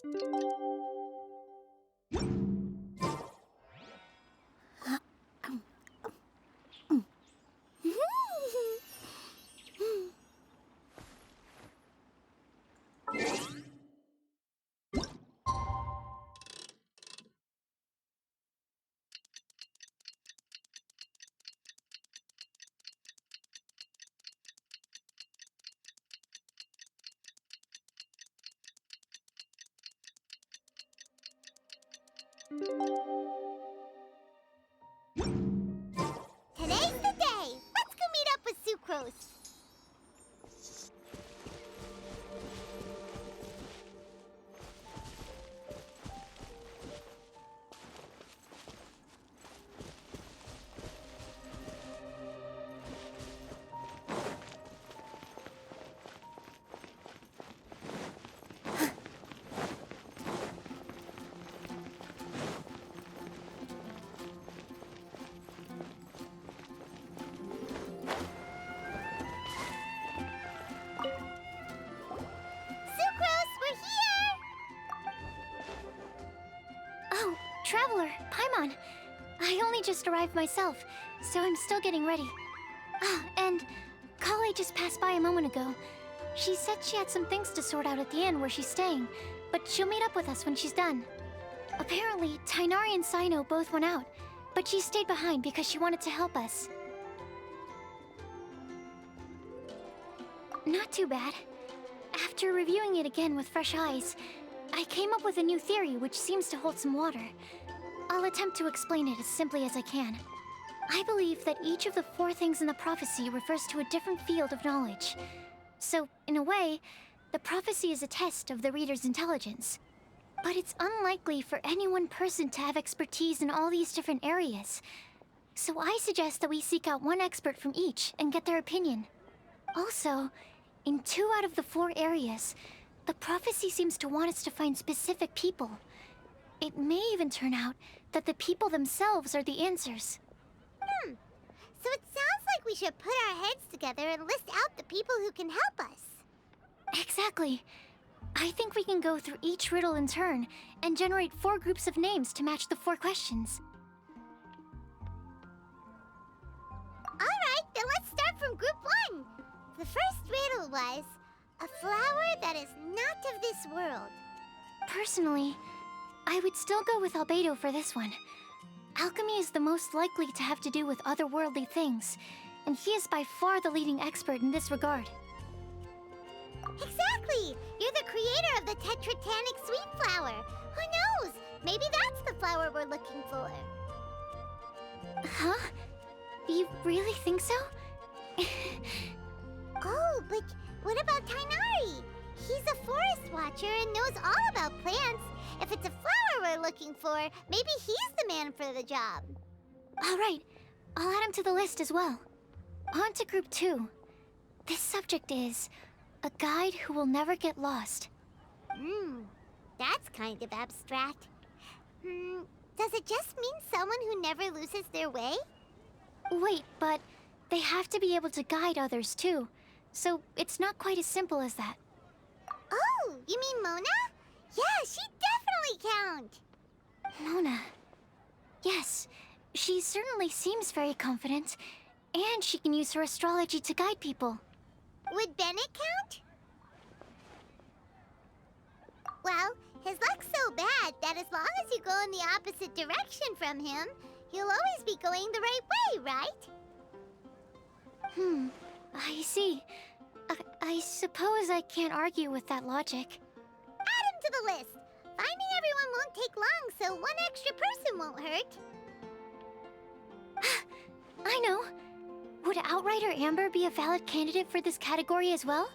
Today's the day! Let's go meet up with Sucrose! Traveler, Paimon. I only just arrived myself, so I'm still getting ready. And Kale just passed by a moment ago. She said she had some things to sort out at the inn where she's staying, but she'll meet up with us when she's done. Apparently, Tainari and Sino both went out, but she stayed behind because she wanted to help us. Not too bad. After reviewing it again with fresh eyes, I came up with a new theory which seems to hold some water. I'll attempt to explain it as simply as I can. I believe that each of the 4 things in the prophecy refers to a different field of knowledge. So, in a way, the prophecy is a test of the reader's intelligence. But it's unlikely for any one person to have expertise in all these different areas. So I suggest that we seek out one expert from each and get their opinion. Also, in 2 out of the 4 areas, the prophecy seems to want us to find specific people. It may even turn out that the people themselves are the answers. So it sounds like we should put our heads together and list out the people who can help us. Exactly. I think we can go through each riddle in turn and generate 4 groups of names to match the 4 questions. Alright, then let's start from group 1. The first riddle was, a flower that is not of this world. Personally, I would still go with Albedo for this one. Alchemy is the most likely to have to do with otherworldly things, and he is by far the leading expert in this regard. Exactly! You're the creator of the tetratanic sweet flower. Who knows? Maybe that's the flower we're looking for. Huh? You really think so? Oh, but what about Tainari? He's a forest watcher and knows all about plants. If it's a flower we're looking for, maybe he's the man for the job. All right, I'll add him to the list as well. On to group 2. This subject is a guide who will never get lost. That's kind of abstract. Does it just mean someone who never loses their way? Wait, but they have to be able to guide others too, so it's not quite as simple as that. Oh, you mean Mona? Yeah, she definitely count. Mona. Yes, she certainly seems very confident, and she can use her astrology to guide people. Would Bennett count? Well, his luck's so bad that as long as you go in the opposite direction from him, you'll always be going the right way, right? I see. I suppose I can't argue with that logic. Add him to the list. Finding everyone won't take long, so one extra person won't hurt. I know. Would Outrider Amber be a valid candidate for this category as well?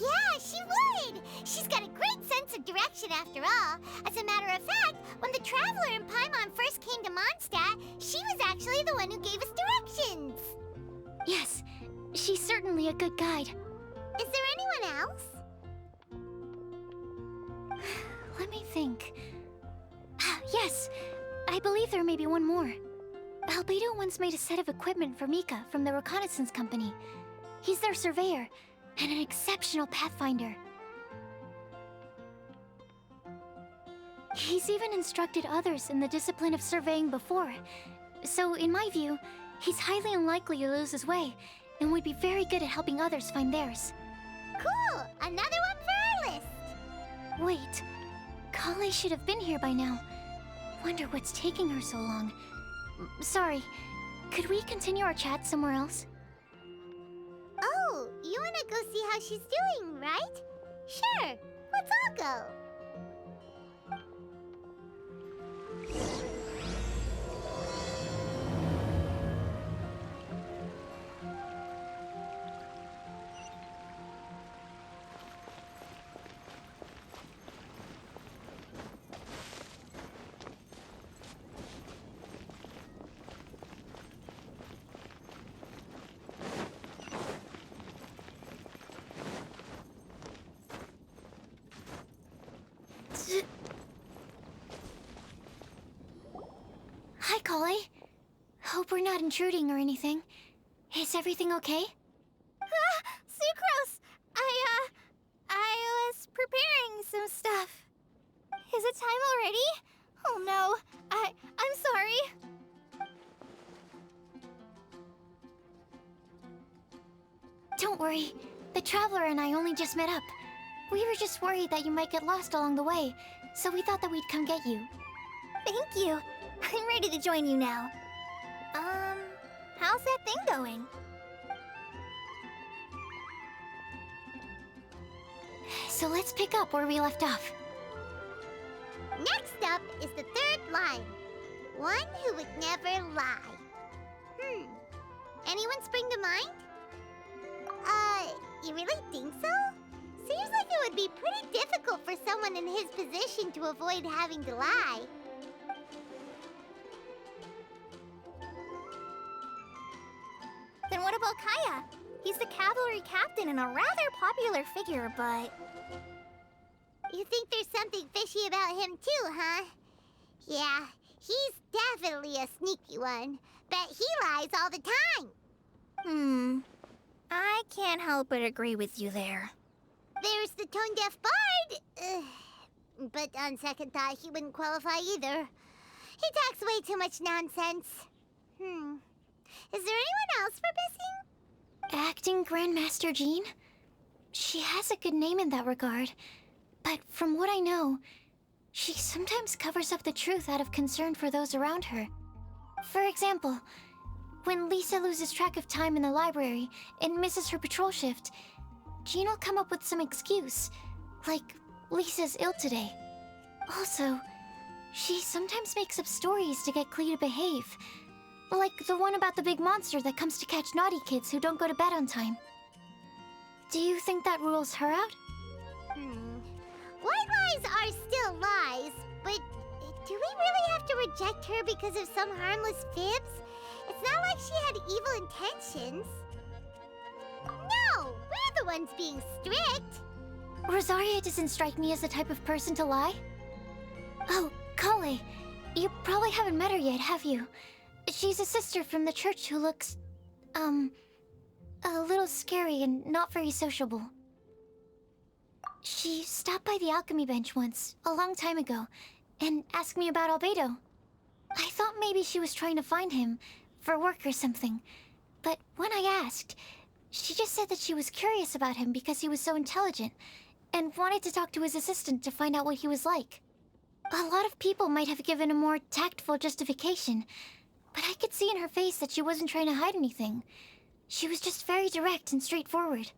Yeah, she would! She's got a great sense of direction after all. As a matter of fact, when the Traveler and Paimon first came to Mondstadt, she was actually the one who gave us directions. Yes, she's certainly a good guide. Is there anyone else? Let me think. Yes, I believe there may be one more. Albedo once made a set of equipment for Mika from the reconnaissance company. He's their surveyor and an exceptional pathfinder. He's even instructed others in the discipline of surveying before. So, in my view, he's highly unlikely to lose his way, and would be very good at helping others find theirs. Cool! Another one for our list! Wait, Kale should have been here by now. Wonder what's taking her so long. Sorry, could we continue our chat somewhere else? Oh, you wanna go see how she's doing, right? Sure, let's all go. Hi, Kale. Hope we're not intruding or anything. Is everything okay? Sucrose! I was preparing some stuff. Is it time already? Oh no, I'm sorry. Don't worry. The Traveler and I only just met up. We were just worried that you might get lost along the way, so we thought that we'd come get you. Thank you. I'm ready to join you now. How's that thing going? So let's pick up where we left off. Next up is the third line. One who would never lie. Anyone spring to mind? You really think so? Seems like it would be pretty difficult for someone in his position to avoid having to lie. Then what about Kaya? He's the cavalry captain and a rather popular figure, but... You think there's something fishy about him too, huh? Yeah, he's definitely a sneaky one. Bet he lies all the time. I can't help but agree with you there. There's the tone-deaf bard. But on second thought, he wouldn't qualify either. He talks way too much nonsense. Is there anyone else for missing? Acting Grandmaster Jean? She has a good name in that regard. But from what I know, she sometimes covers up the truth out of concern for those around her. For example, when Lisa loses track of time in the library and misses her patrol shift, Jean will come up with some excuse, like Lisa's ill today. Also, she sometimes makes up stories to get Klee to behave, like the one about the big monster that comes to catch naughty kids who don't go to bed on time. Do you think that rules her out? White lies are still lies, but do we really have to reject her because of some harmless fibs? It's not like she had evil intentions. No, we're the ones being strict. Rosaria doesn't strike me as the type of person to lie. Oh, Kale, you probably haven't met her yet, have you? She's a sister from the church who looks, a little scary and not very sociable. She stopped by the alchemy bench once, a long time ago, and asked me about Albedo. I thought maybe she was trying to find him, for work or something. But when I asked, she just said that she was curious about him because he was so intelligent, and wanted to talk to his assistant to find out what he was like. A lot of people might have given a more tactful justification, but I could see in her face that she wasn't trying to hide anything. She was just very direct and straightforward.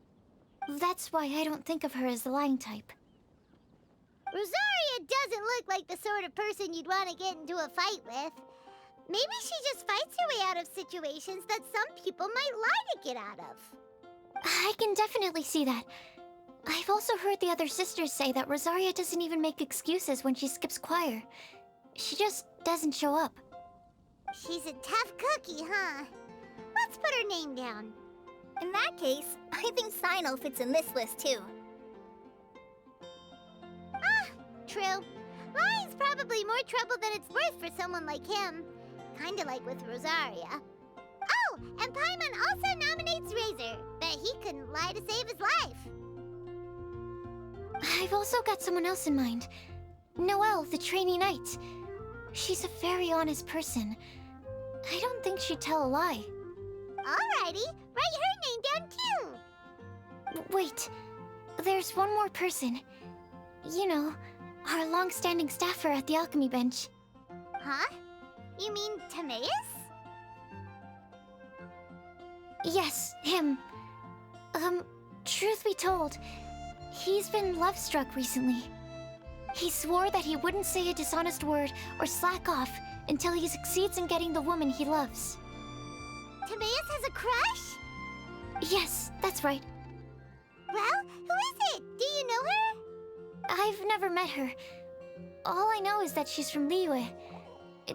That's why I don't think of her as the lying type. Rosaria doesn't look like the sort of person you'd want to get into a fight with. Maybe she just fights her way out of situations that some people might lie to get out of. I can definitely see that. I've also heard the other sisters say that Rosaria doesn't even make excuses when she skips choir. She just doesn't show up. She's a tough cookie, huh? Let's put her name down. In that case, I think Sino fits in this list too. True. Lying's probably more trouble than it's worth for someone like him. Kinda like with Rosaria. Oh, and Paimon also nominates Razor. Bet he couldn't lie to save his life. I've also got someone else in mind. Noelle, the trainee knight. She's a very honest person. I don't think she'd tell a lie. Alrighty, write her name down too. Wait, there's one more person. You know, our long-standing staffer at the alchemy bench. Huh? You mean Timaeus? Yes, him. Truth be told, he's been love-struck recently. He swore that he wouldn't say a dishonest word or slack off until he succeeds in getting the woman he loves. Timaeus has a crush? Yes, that's right. Well, who is it? Do you know her? I've never met her. All I know is that she's from Liyue.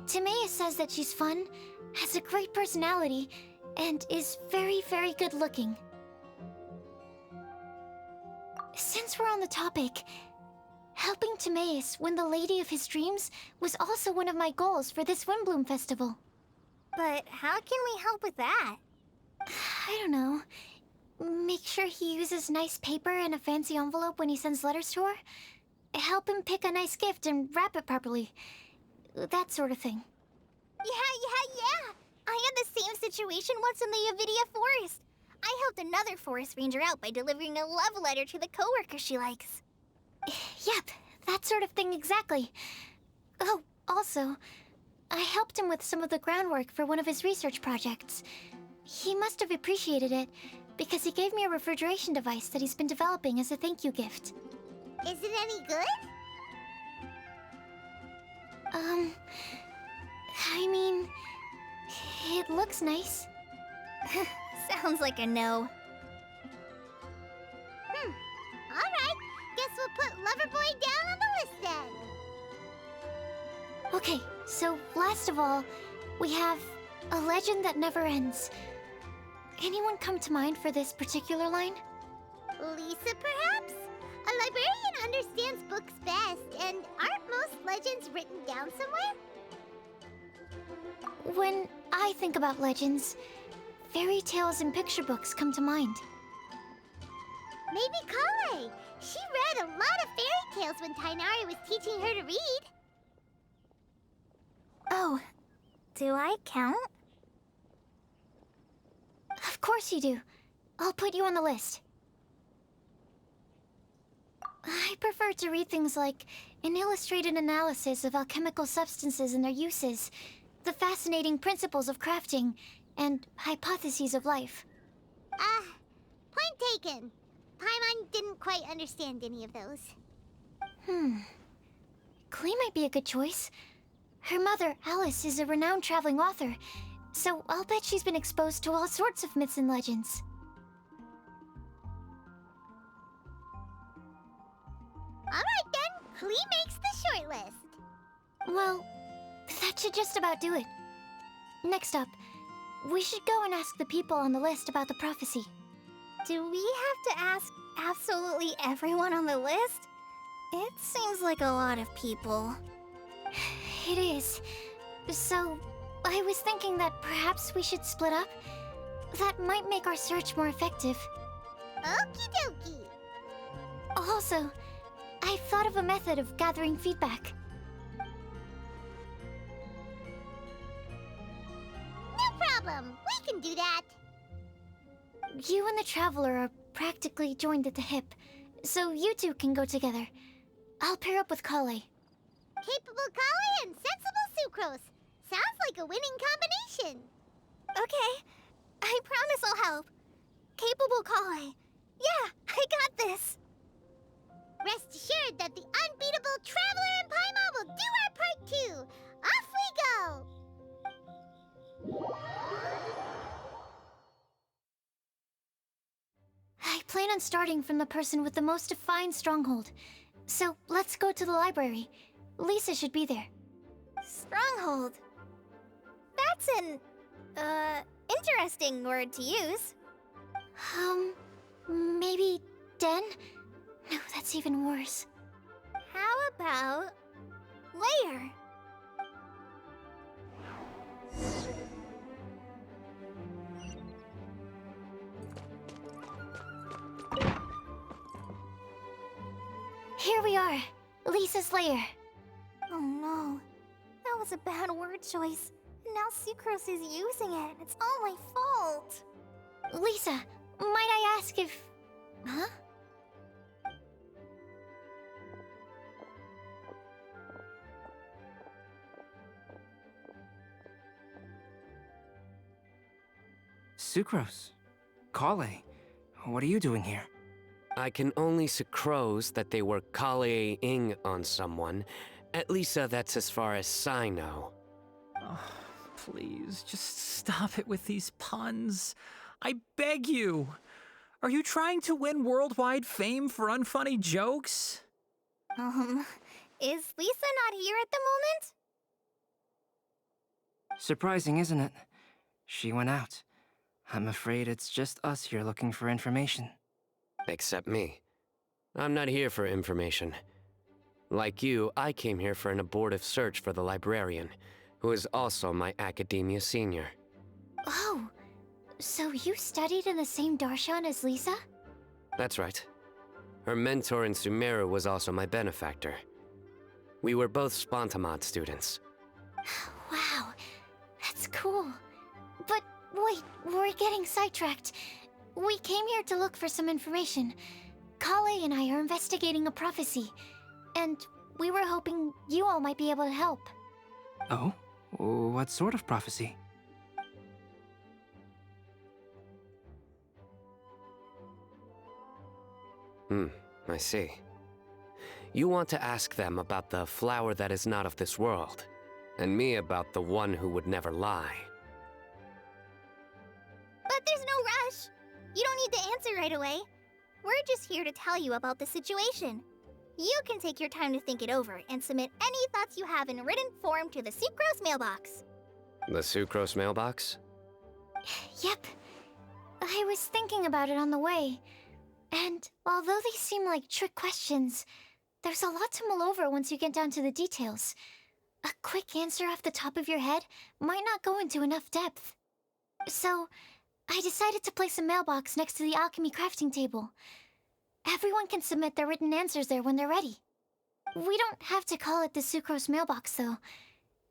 Timaeus says that she's fun, has a great personality, and is very, very good looking. Since we're on the topic, helping Timaeus win the lady of his dreams was also one of my goals for this Windblume Festival. But how can we help with that? I don't know. Make sure he uses nice paper and a fancy envelope when he sends letters to her. Help him pick a nice gift and wrap it properly. That sort of thing. Yeah. I had the same situation once in the Avidia Forest. I helped another forest ranger out by delivering a love letter to the coworker she likes. Yep, that sort of thing exactly. Oh, also, I helped him with some of the groundwork for one of his research projects. He must have appreciated it, because he gave me a refrigeration device that he's been developing as a thank you gift. Is it any good? I mean, it looks nice. Sounds like a no. Alright, guess we'll put Loverboy down on the list then. Okay, so last of all, we have a legend that never ends. Anyone come to mind for this particular line? Lisa, perhaps? A librarian understands books best, and aren't most legends written down somewhere? When I think about legends, fairy tales and picture books come to mind. Maybe Kale. She read a lot of fairy tales when Tainari was teaching her to read. Oh, do I count? Of course you do. I'll put you on the list. I prefer to read things like an illustrated analysis of alchemical substances and their uses, the fascinating principles of crafting, and hypotheses of life. Point taken. Paimon didn't quite understand any of those. Klee might be a good choice. Her mother, Alice, is a renowned traveling author, so I'll bet she's been exposed to all sorts of myths and legends. Alright then, Klee makes the shortlist. Well, that should just about do it. Next up, we should go and ask the people on the list about the prophecy. Do we have to ask absolutely everyone on the list? It seems like a lot of people. It is. So, I was thinking that perhaps we should split up. That might make our search more effective. Okie dokie. Also, I've thought of a method of gathering feedback. No problem. We can do that. You and the Traveler are practically joined at the hip, so you two can go together. I'll pair up with Kale. Capable Kale and sensible Sucrose. Sounds like a winning combination. Okay, I promise I'll help. Capable Kale. Yeah, I got this. Rest assured that the unbeatable Traveler and Paimon will do our part too. Off we go. I plan on starting from the person with the most defined stronghold. So let's go to the library. Lisa should be there. Stronghold. That's an, interesting word to use. Maybe Den? No, that's even worse. How about layer? Here we are, Lisa's lair. Oh no. That was a bad word choice. Now Sucrose is using it. It's all my fault. Lisa, might I ask if... Huh? Sucrose. Kale. What are you doing here? I can only sucrose that they were Kale-ing on someone. At least that's as far as I know. Oh, please, just stop it with these puns. I beg you. Are you trying to win worldwide fame for unfunny jokes? Is Lisa not here at the moment? Surprising, isn't it? She went out. I'm afraid it's just us here looking for information. Except me. I'm not here for information. Like you, I came here for an abortive search for the librarian, who is also my academia senior. Oh, so you studied in the same darshan as Lisa? That's right. Her mentor in Sumeru was also my benefactor. We were both Spontamod students. Wow, that's cool. But wait, we're getting sidetracked. We came here to look for some information. Kale and I are investigating a prophecy, and we were hoping you all might be able to help. Oh? What sort of prophecy? I see. You want to ask them about the flower that is not of this world, and me about the one who would never lie. But there's no rush. You don't need to answer right away. We're just here to tell you about the situation. You can take your time to think it over and submit any thoughts you have in written form to the Sucrose mailbox. The Sucrose mailbox? Yep. I was thinking about it on the way. And although they seem like trick questions, there's a lot to mull over once you get down to the details. A quick answer off the top of your head might not go into enough depth. So, I decided to place a mailbox next to the alchemy crafting table. Everyone can submit their written answers there when they're ready. We don't have to call it the Sucrose mailbox, though.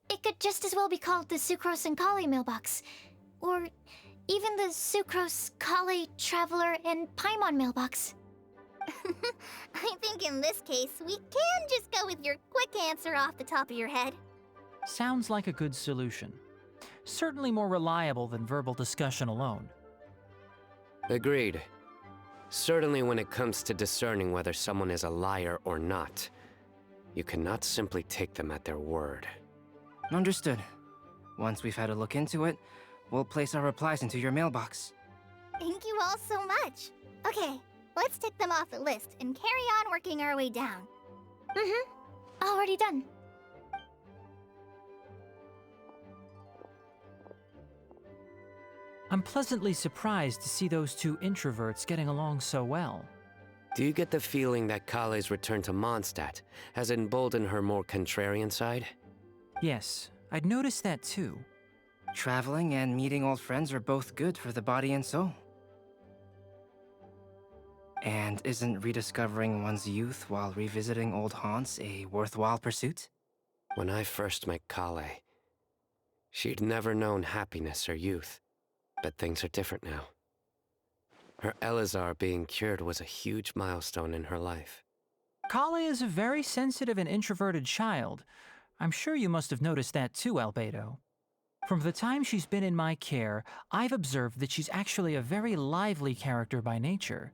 It could just as well be called the Sucrose and Kale mailbox. Or even the Sucrose, Kale, Traveler, and Paimon mailbox. I think in this case, we can just go with your quick answer off the top of your head. Sounds like a good solution. Certainly more reliable than verbal discussion alone. Agreed. Certainly when it comes to discerning whether someone is a liar or not, you cannot simply take them at their word. Understood. Once we've had a look into it, we'll place our replies into your mailbox. Thank you all so much. Okay, let's tick them off the list and carry on working our way down. Already done. I'm pleasantly surprised to see those two introverts getting along so well. Do you get the feeling that Kale's return to Mondstadt has emboldened her more contrarian side? Yes, I'd noticed that too. Traveling and meeting old friends are both good for the body and soul. And isn't rediscovering one's youth while revisiting old haunts a worthwhile pursuit? When I first met Kale, she'd never known happiness or youth. But things are different now. Her Elazar being cured was a huge milestone in her life. Kale is a very sensitive and introverted child. I'm sure you must have noticed that too, Albedo. From the time she's been in my care, I've observed that she's actually a very lively character by nature.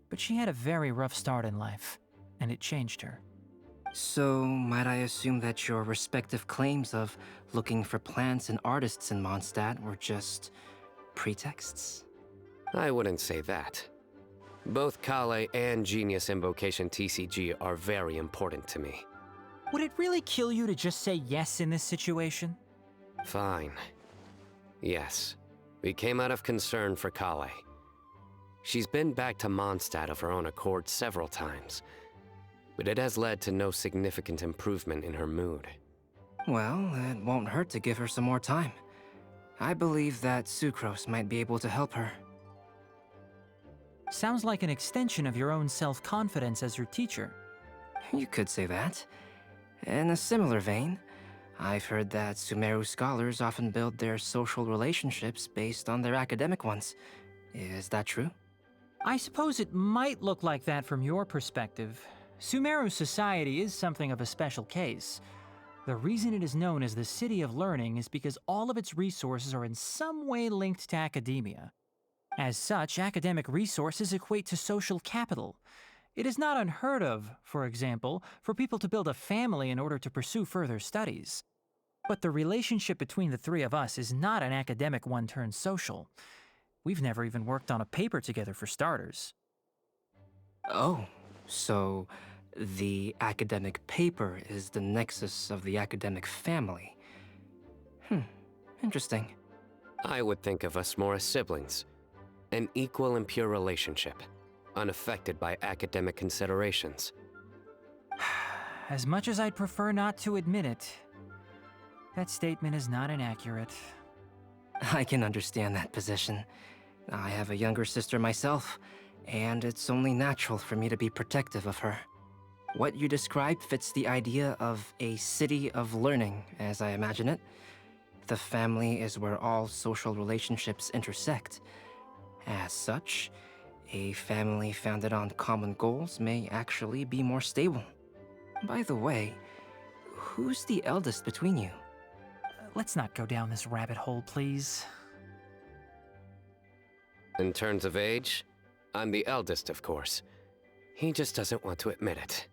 But she had a very rough start in life, and it changed her. So, might I assume that your respective claims of looking for plants and artists in Mondstadt were just pretexts? I wouldn't say that. Both Kale and Genius Invocation TCG are very important to me. Would it really kill you to just say yes in this situation? Fine. Yes. We came out of concern for Kale. She's been back to Mondstadt of her own accord several times, but it has led to no significant improvement in her mood. Well, it won't hurt to give her some more time. I believe that Sucrose might be able to help her. Sounds like an extension of your own self-confidence as your teacher. You could say that. In a similar vein, I've heard that Sumeru scholars often build their social relationships based on their academic ones. Is that true? I suppose it might look like that from your perspective. Sumeru society is something of a special case. The reason it is known as the City of Learning is because all of its resources are in some way linked to academia. As such, academic resources equate to social capital. It is not unheard of, for example, for people to build a family in order to pursue further studies. But the relationship between the three of us is not an academic one turned social. We've never even worked on a paper together for starters. Oh, so the academic paper is the nexus of the academic family. Interesting. I would think of us more as siblings. An equal and pure relationship, unaffected by academic considerations. As much as I'd prefer not to admit it, that statement is not inaccurate. I can understand that position. I have a younger sister myself, and it's only natural for me to be protective of her. What you described fits the idea of a city of learning, as I imagine it. The family is where all social relationships intersect. As such, a family founded on common goals may actually be more stable. By the way, who's the eldest between you? Let's not go down this rabbit hole, please. In terms of age, I'm the eldest, of course. He just doesn't want to admit it.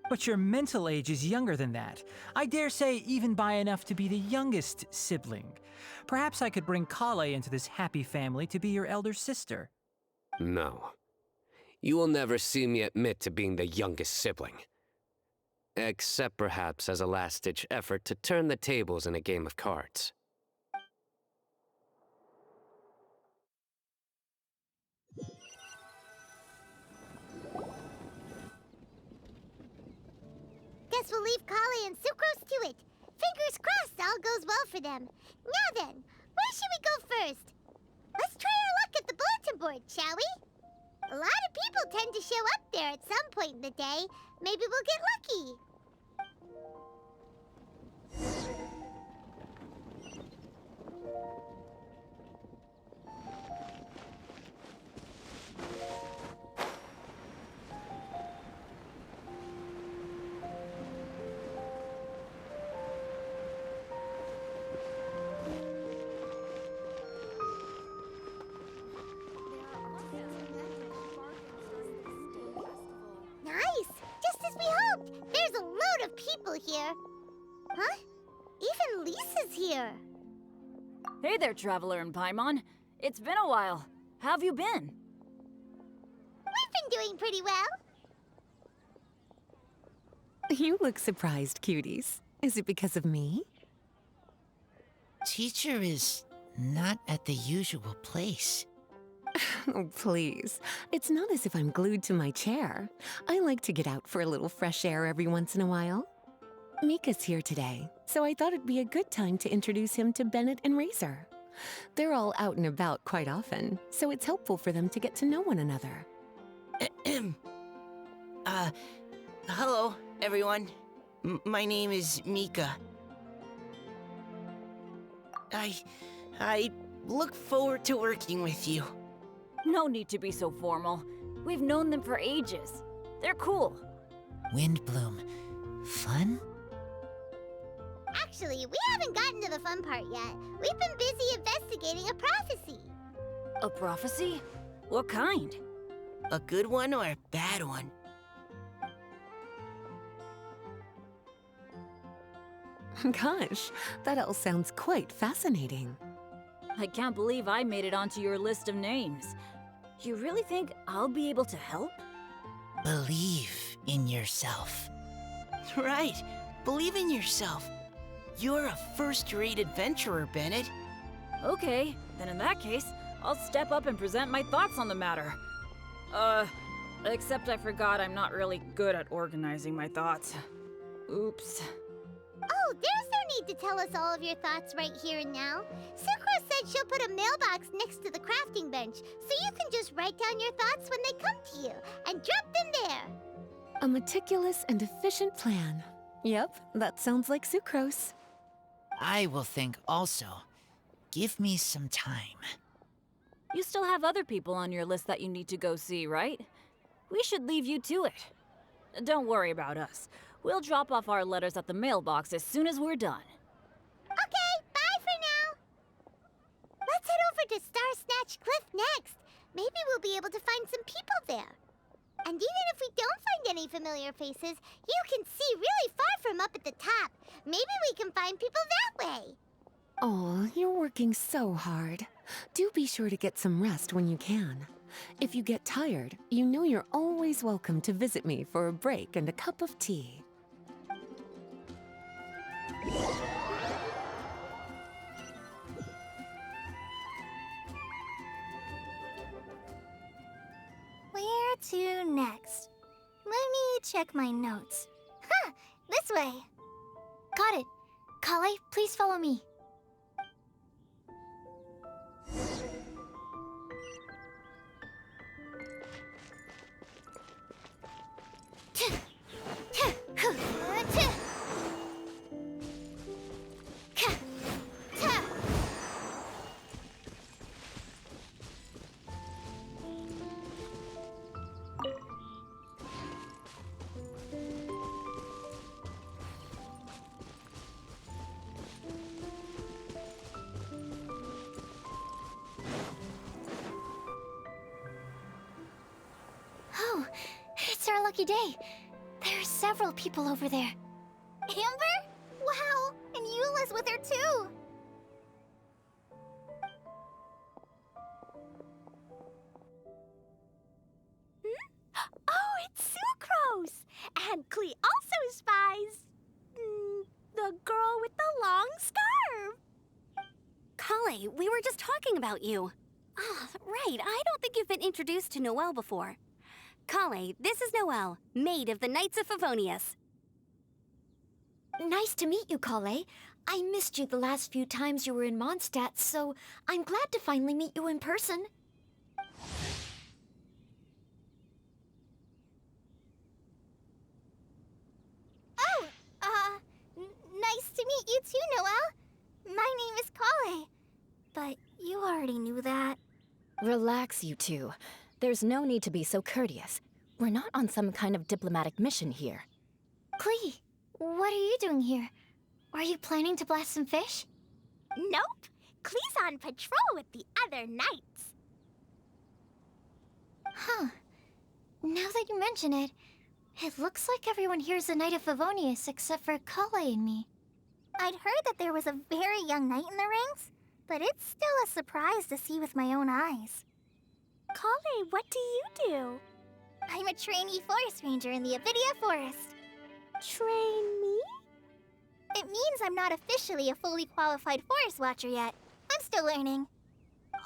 But your mental age is younger than that. I dare say even by enough to be the youngest sibling. Perhaps I could bring Kale into this happy family to be your elder sister. No. You will never see me admit to being the youngest sibling. Except perhaps as a last-ditch effort to turn the tables in a game of cards. Guess we'll leave Kale and Sucrose to it. Fingers crossed all goes well for them. Now then, where should we go first? Let's try our luck at the bulletin board, shall we? A lot of people tend to show up there at some point in the day. Maybe we'll get lucky. Nice! Just as we hoped! There's a load of people here. Huh? Even Lisa's here. Hey there, Traveler in Paimon. It's been a while. How have you been? We've been doing pretty well. You look surprised, cuties. Is it because of me? Teacher is not at the usual place. Oh, please. It's not as if I'm glued to my chair. I like to get out for a little fresh air every once in a while. Mika's here today, so I thought it'd be a good time to introduce him to Bennett and Razor. They're all out and about quite often, so it's helpful for them to get to know one another. Hello, everyone. My name is Mika. I look forward to working with you. No need to be so formal. We've known them for ages. They're cool. Windblume. Fun? Actually, we haven't gotten to the fun part yet. We've been busy investigating a prophecy. A prophecy? What kind? A good one or a bad one? Gosh, that all sounds quite fascinating. I can't believe I made it onto your list of names. You really think I'll be able to help? Believe in yourself. Right. Believe in yourself. You're a first-rate adventurer, Bennett. Okay, then in that case, I'll step up and present my thoughts on the matter. Except I forgot I'm not really good at organizing my thoughts. Oops. Oh, there's no need to tell us all of your thoughts right here and now. Sucrose said she'll put a mailbox next to the crafting bench, so you can just write down your thoughts when they come to you, and drop them there. A meticulous and efficient plan. Yep, that sounds like sucrose. I will think also. Give me some time. You still have other people on your list that you need to go see, right? We should leave you to it. Don't worry about us. We'll drop off our letters at the mailbox as soon as we're done. Okay, bye for now. Let's head over to Star Snatch Cliff next. Maybe we'll be able to find some people there. And even if we don't find any familiar faces, you can see really far from up at the top. Maybe we can find people that way. Oh, you're working so hard. Do be sure to get some rest when you can. If you get tired, you know you're always welcome to visit me for a break and a cup of tea. Where to next? Let me check my notes. Huh, this way. Got it. Kale, please follow me. Oh, it's our lucky day. There are several people over there. Amber? Wow, and Eula's with her too. Oh, it's Sucrose! And Klee also spies the girl with the long scarf. Kale, we were just talking about you. Ah, right, I don't think you've been introduced to Noelle before. Kale, this is Noelle, maid of the Knights of Favonius. Nice to meet you, Kale. I missed you the last few times you were in Mondstadt, so I'm glad to finally meet you in person. Nice to meet you too, Noelle. My name is Kale. But you already knew that. Relax, you two. There's no need to be so courteous. We're not on some kind of diplomatic mission here. Klee, what are you doing here? Are you planning to blast some fish? Nope. Klee's on patrol with the other knights. Huh. Now that you mention it, it looks like everyone here is a Knight of Favonius except for Kale and me. I'd heard that there was a very young knight in the rings, but it's still a surprise to see with my own eyes. Kale, what do you do? I'm a trainee forest ranger in the Avidia Forest. Trainee? It means I'm not officially a fully qualified forest watcher yet. I'm still learning.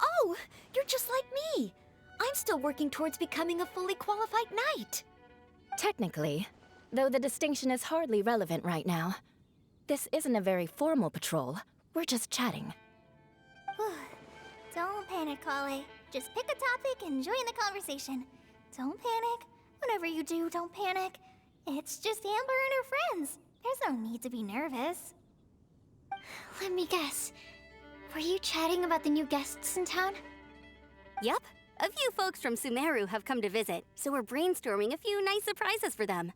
Oh, you're just like me. I'm still working towards becoming a fully qualified knight. Technically, though the distinction is hardly relevant right now. This isn't a very formal patrol. We're just chatting. Don't panic, Kale. Just pick a topic and join the conversation. Don't panic. Whatever you do, don't panic. It's just Amber and her friends. There's no need to be nervous. Let me guess. Were you chatting about the new guests in town? Yep, a few folks from Sumeru have come to visit, so we're brainstorming a few nice surprises for them.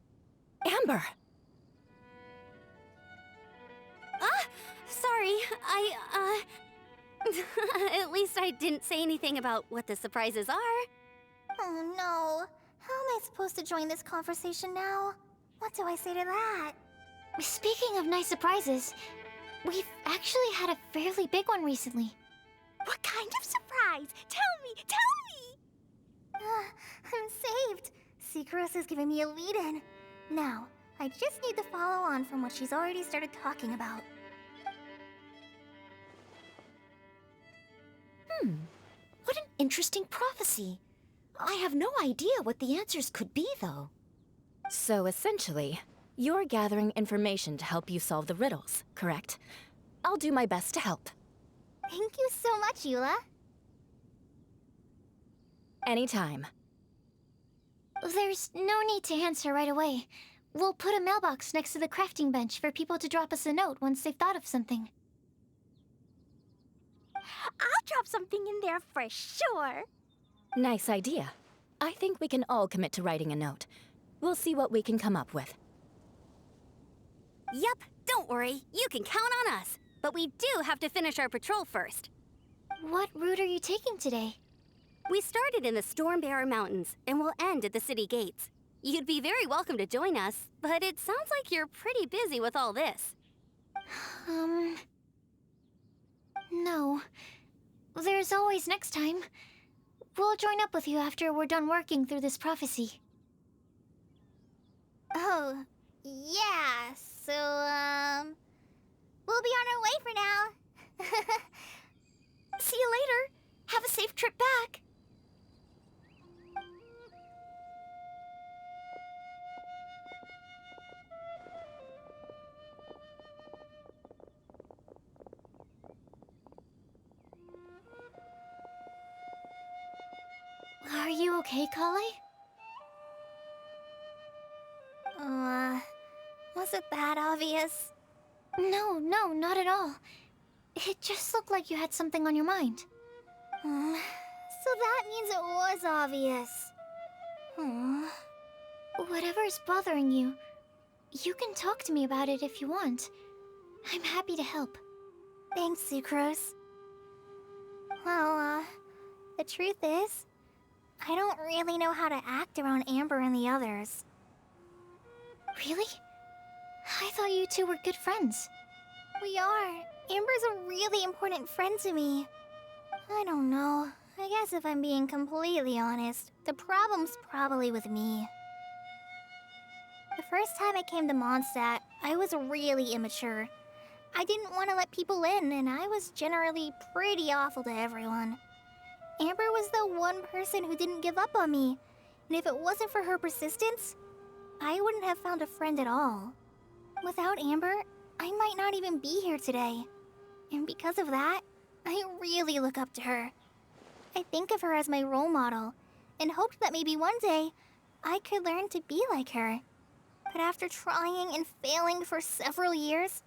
Amber! Sorry, at least I didn't say anything about what the surprises are. Oh no. How am I supposed to join this conversation now? What do I say to that? Speaking of nice surprises, we've actually had a fairly big one recently. What kind of surprise? Tell me! I'm saved. Sucrose is giving me a lead-in. Now, I just need to follow on from what she's already started talking about. What an interesting prophecy. I have no idea what the answers could be, though. So essentially, you're gathering information to help you solve the riddles, correct? I'll do my best to help. Thank you so much, Eula. Anytime. There's no need to answer right away. We'll put a mailbox next to the crafting bench for people to drop us a note once they've thought of something. I'll drop something in there for sure. Nice idea. I think we can all commit to writing a note. We'll see what we can come up with. Yep, don't worry. You can count on us. But we do have to finish our patrol first. What route are you taking today? We started in the Stormbearer Mountains and will end at the city gates. You'd be very welcome to join us, but it sounds like you're pretty busy with all this. No. There's always next time. We'll join up with you after we're done working through this prophecy. Oh, yeah, so, we'll be on our way for now. See you later. Have a safe trip back. Are you okay, Kale? Was it that obvious? No, not at all. It just looked like you had something on your mind. So that means it was obvious. Whatever's bothering you, you can talk to me about it if you want. I'm happy to help. Thanks, Sucrose. Well, the truth is, I don't really know how to act around Amber and the others. Really? I thought you two were good friends. We are. Amber's a really important friend to me. I don't know. I guess if I'm being completely honest, the problem's probably with me. The first time I came to Mondstadt, I was really immature. I didn't want to let people in, and I was generally pretty awful to everyone. Amber was the one person who didn't give up on me, and if it wasn't for her persistence, I wouldn't have found a friend at all. Without Amber, I might not even be here today. And because of that, I really look up to her. I think of her as my role model, and hoped that maybe one day, I could learn to be like her. But after trying and failing for several years,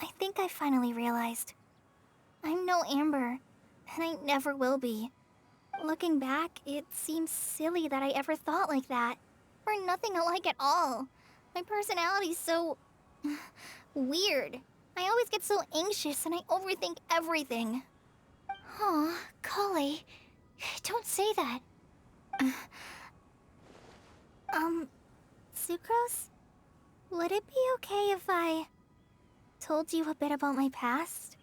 I think I finally realized. I'm no Amber, and I never will be. Looking back, it seems silly that I ever thought like that. We're nothing alike at all. My personality's so... weird. I always get so anxious and I overthink everything. Aw, Kale, don't say that. Sucrose? Would it be okay if I told you a bit about my past?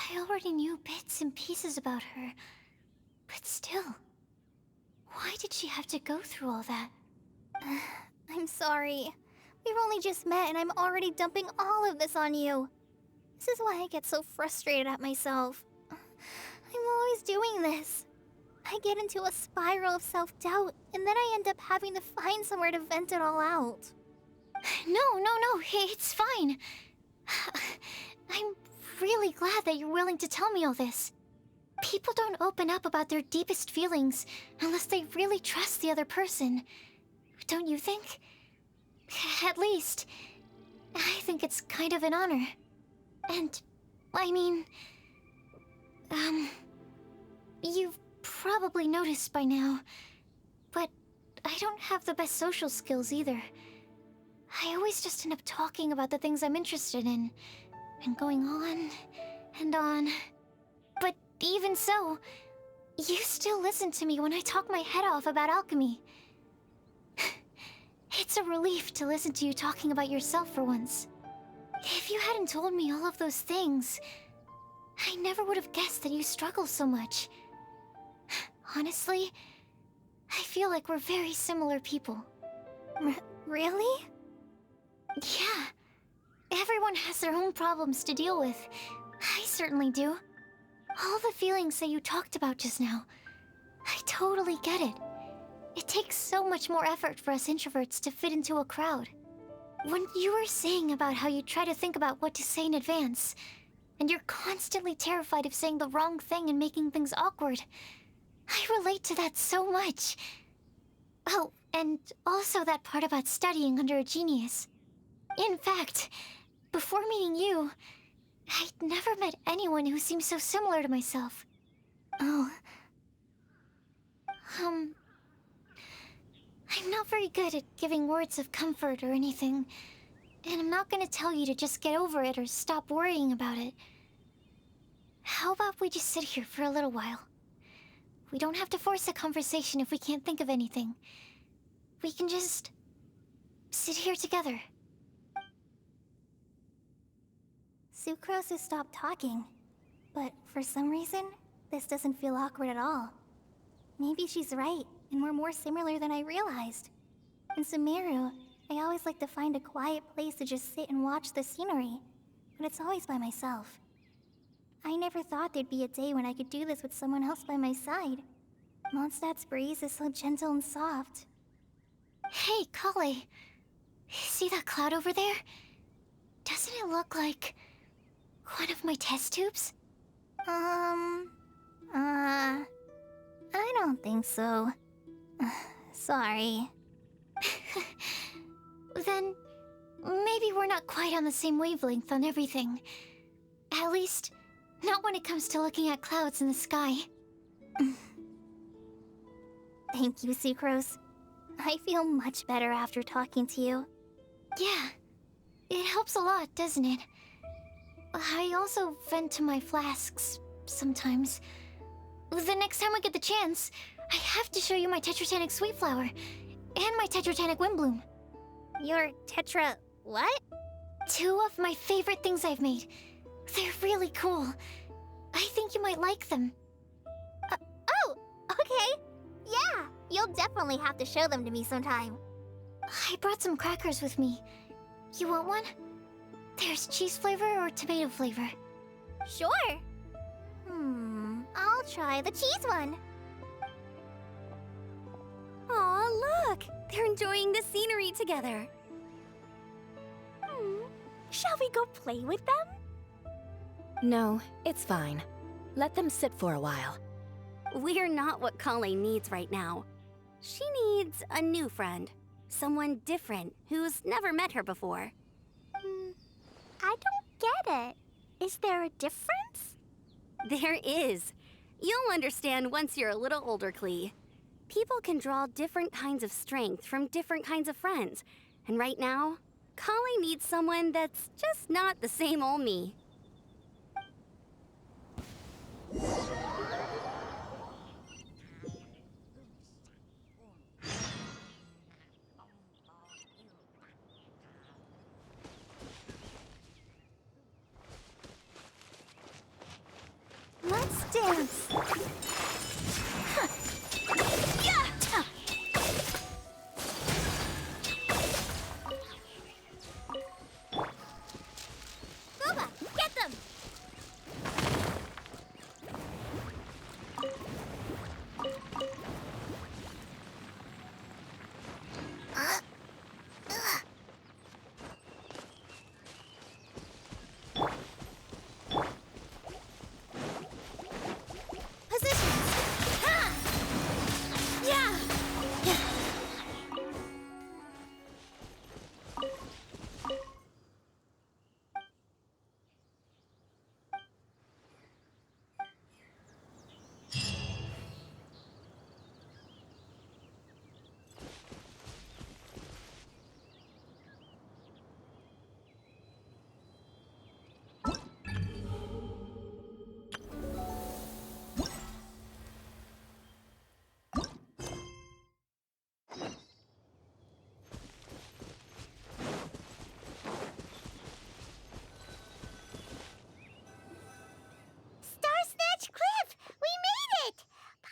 I already knew bits and pieces about her, but still, why did she have to go through all that? I'm sorry. We've only just met and I'm already dumping all of this on you. This is why I get so frustrated at myself. I'm always doing this. I get into a spiral of self-doubt, and then I end up having to find somewhere to vent it all out. No, it's fine. I'm really glad that you're willing to tell me all this. People don't open up about their deepest feelings unless they really trust the other person. Don't you think? At least, I think it's kind of an honor. And, I mean... you've probably noticed by now, but I don't have the best social skills either. I always just end up talking about the things I'm interested in, and going on and on. But even so, you still listen to me when I talk my head off about alchemy. It's a relief to listen to you talking about yourself for once. If you hadn't told me all of those things, I never would have guessed that you struggle so much. Honestly, I feel like we're very similar people. Really? Yeah. Everyone has their own problems to deal with, I certainly do. All the feelings that you talked about just now, I totally get it. It takes so much more effort for us introverts to fit into a crowd. When you were saying about how you try to think about what to say in advance, and you're constantly terrified of saying the wrong thing and making things awkward, I relate to that so much. Oh, and also that part about studying under a genius. In fact, before meeting you, I'd never met anyone who seemed so similar to myself. Oh. I'm not very good at giving words of comfort or anything, and I'm not gonna tell you to just get over it or stop worrying about it. How about we just sit here for a little while? We don't have to force a conversation if we can't think of anything. We can just sit here together. Sucrose has stopped talking, but for some reason, this doesn't feel awkward at all. Maybe she's right, and we're more similar than I realized. In Sumeru, I always like to find a quiet place to just sit and watch the scenery, but it's always by myself. I never thought there'd be a day when I could do this with someone else by my side. Mondstadt's breeze is so gentle and soft. Hey, Kale. See that cloud over there? Doesn't it look like one of my test tubes? I don't think so. Sorry. Then maybe we're not quite on the same wavelength on everything. At least, not when it comes to looking at clouds in the sky. Thank you, Sucrose. I feel much better after talking to you. Yeah, it helps a lot, doesn't it? I also vent to my flasks sometimes. The next time I get the chance, I have to show you my Tetratanic Sweet Flower and my Tetratanic Windbloom. Your tetra... what? Two of my favorite things I've made. They're really cool. I think you might like them. Oh, okay. Yeah, you'll definitely have to show them to me sometime. I brought some crackers with me. You want one? There's cheese flavor or tomato flavor. Sure. I'll try the cheese one. Aw, look! They're enjoying the scenery together. Shall we go play with them? No, it's fine. Let them sit for a while. We're not what Kale needs right now. She needs a new friend. Someone different who's never met her before. I don't get it. Is there a difference? There is. You'll understand once you're a little older, Klee. People can draw different kinds of strength from different kinds of friends. And right now, Kale needs someone that's just not the same old me. Let's dance. Booba, get them!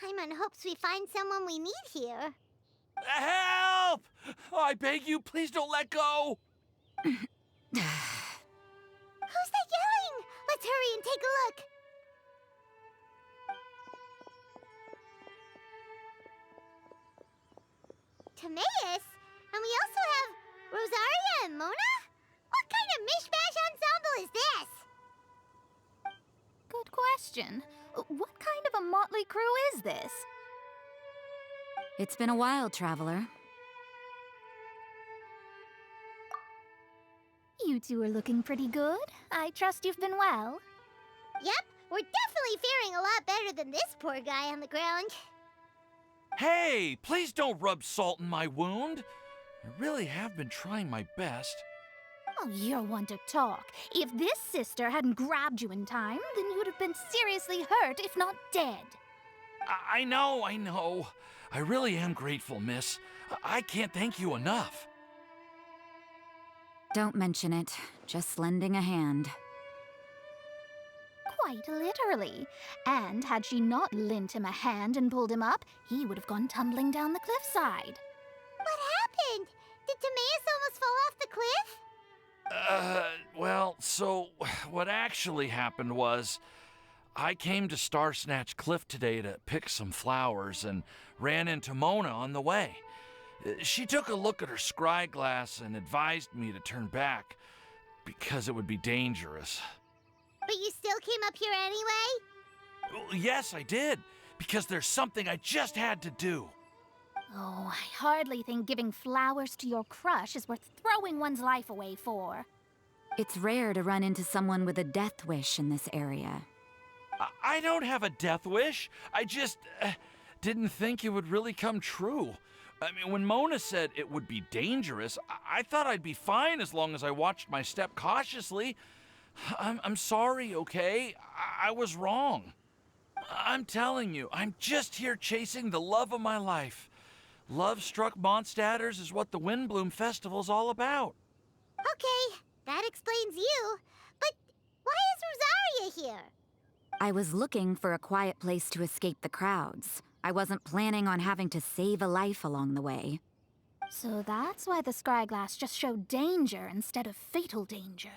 Paimon hopes we find someone we need here. Help! I beg you, please don't let go! Who's that yelling? Let's hurry and take a look. Timaeus? And we also have Rosaria and Mona? What kind of mishmash ensemble is this? Good question. What kind of a motley crew is this? It's been a while, Traveler. You two are looking pretty good. I trust you've been well. Yep, we're definitely faring a lot better than this poor guy on the ground. Hey, please don't rub salt in my wound. I really have been trying my best. Oh, you're one to talk. If this sister hadn't grabbed you in time, then you would have been seriously hurt, if not dead. I know. I really am grateful, miss. I can't thank you enough. Don't mention it. Just lending a hand. Quite literally. And had she not lent him a hand and pulled him up, he would have gone tumbling down the cliffside. What happened? Did Timaeus almost fall off the cliff? Well, so what actually happened was I came to Star Snatch Cliff today to pick some flowers and ran into Mona on the way. She took a look at her scry glass and advised me to turn back because it would be dangerous. But you still came up here anyway? Well, yes, I did, because there's something I just had to do. Oh, I hardly think giving flowers to your crush is worth throwing one's life away for. It's rare to run into someone with a death wish in this area. I don't have a death wish. I just didn't think it would really come true. I mean, when Mona said it would be dangerous, I thought I'd be fine as long as I watched my step cautiously. I'm sorry, okay? I was wrong. I'm telling you, I'm just here chasing the love of my life. Love-struck Mondstadters is what the Windblume Festival's all about. Okay, that explains you. But why is Rosaria here? I was looking for a quiet place to escape the crowds. I wasn't planning on having to save a life along the way. So that's why the scryglass just showed danger instead of fatal danger.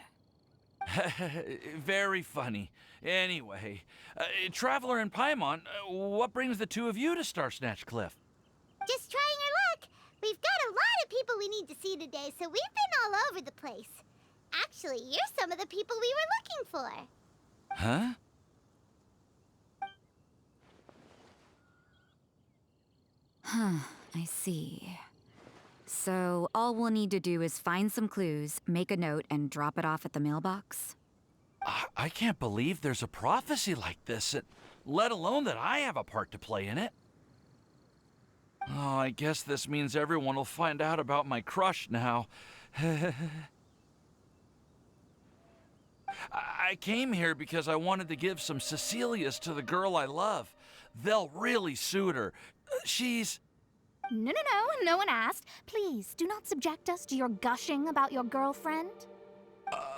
Very funny. Anyway, Traveler and Paimon, what brings the two of you to Star Snatch Cliff? Just trying our luck. We've got a lot of people we need to see today, so we've been all over the place. Actually, you're some of the people we were looking for. Huh? I see. So all we'll need to do is find some clues, make a note, and drop it off at the mailbox? I can't believe there's a prophecy like this, let alone that I have a part to play in it. Oh, I guess this means everyone will find out about my crush now. I came here because I wanted to give some Cecilias to the girl I love. They'll really suit her. She's... No one asked. Please, do not subject us to your gushing about your girlfriend.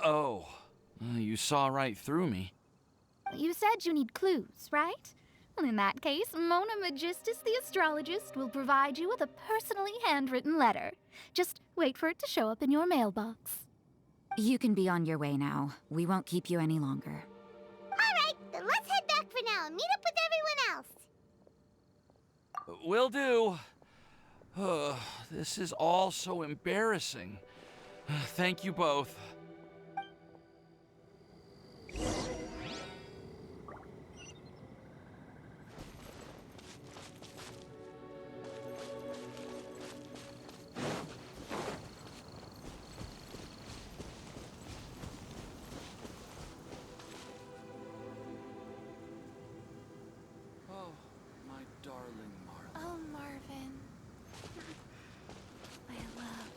You saw right through me. You said you need clues, right? Well, in that case, Mona Magistus the astrologist will provide you with a personally handwritten letter. Just wait for it to show up in your mailbox. You can be on your way now. We won't keep you any longer. All right, then let's head back for now and meet up with everyone else. Will do. This is all so embarrassing. Thank you both. Oh, my darling Marley. Oh, Marvin. My love.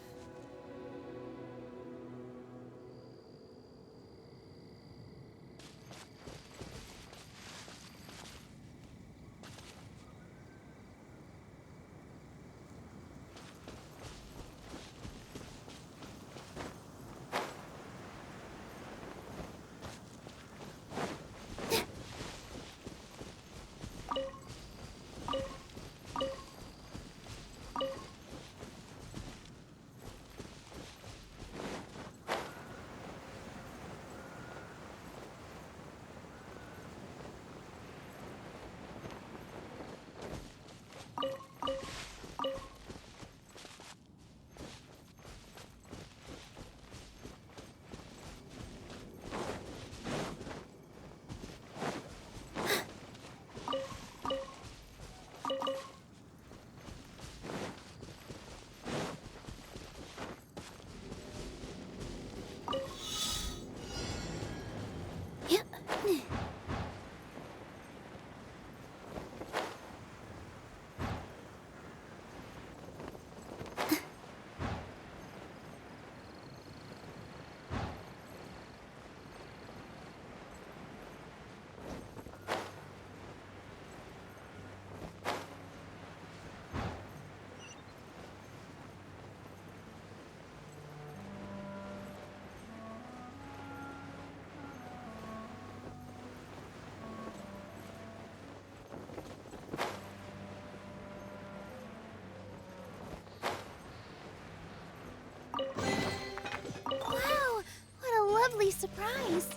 surprise!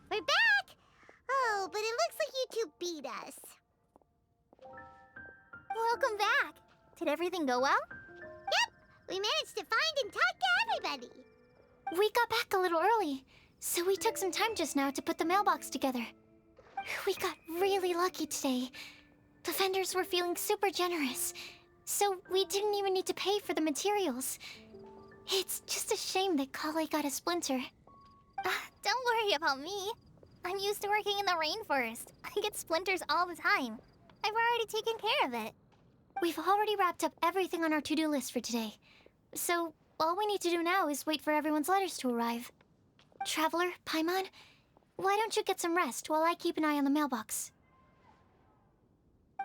We're back! Oh, but it looks like you two beat us. Welcome back! Did everything go well? Yep! We managed to find and talk to everybody. We got back a little early, so we took some time just now to put the mailbox together. We got really lucky today. The vendors were feeling super generous, so we didn't even need to pay for the materials. It's just a shame that Kale got a splinter. Don't worry about me. I'm used to working in the rainforest. I get splinters all the time. I've already taken care of it. We've already wrapped up everything on our to-do list for today. So, all we need to do now is wait for everyone's letters to arrive. Traveler, Paimon, why don't you get some rest while I keep an eye on the mailbox?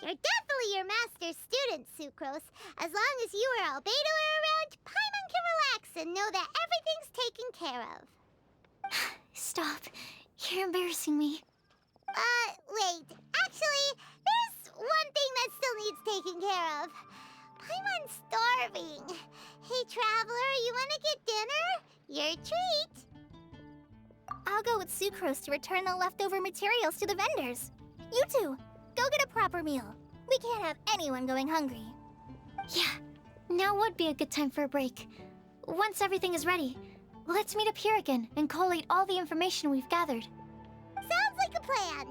You're definitely your master's student, Sucrose. As long as you or Albedo are around, Paimon can relax and know that everything's taken care of. Stop. You're embarrassing me. Wait. Actually, there's one thing that still needs taking care of. Paimon's starving. Hey, Traveler, you want to get dinner? Your treat. I'll go with Sucrose to return the leftover materials to the vendors. You two, go get a proper meal. We can't have anyone going hungry. Yeah, now would be a good time for a break. Once everything is ready, let's meet up here again and collate all the information we've gathered. Sounds like a plan.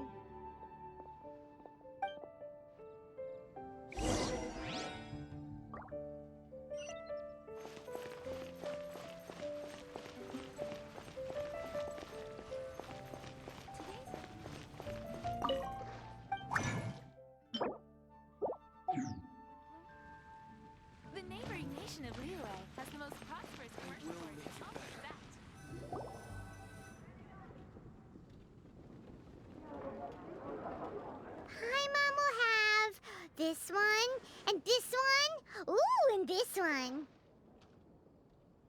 The neighboring nation of Lilo has the most prosperous commercial port. I'll say that. Paimon will have this one, and this one, ooh, and this one.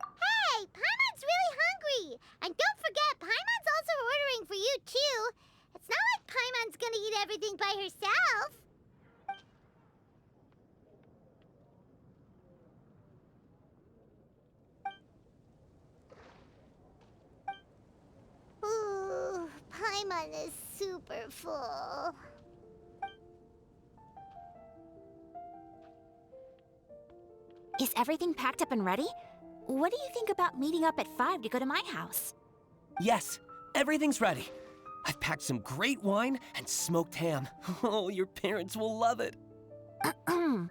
Hey, Paimon's really hungry! And don't forget, Paimon's also ordering for you, too. It's not like Paimon's gonna eat everything by herself. Ooh, Paimon is super full. Is everything packed up and ready? What do you think about meeting up at 5 to go to my house? Yes, everything's ready. I've packed some great wine and smoked ham. Oh, your parents will love it. Ham?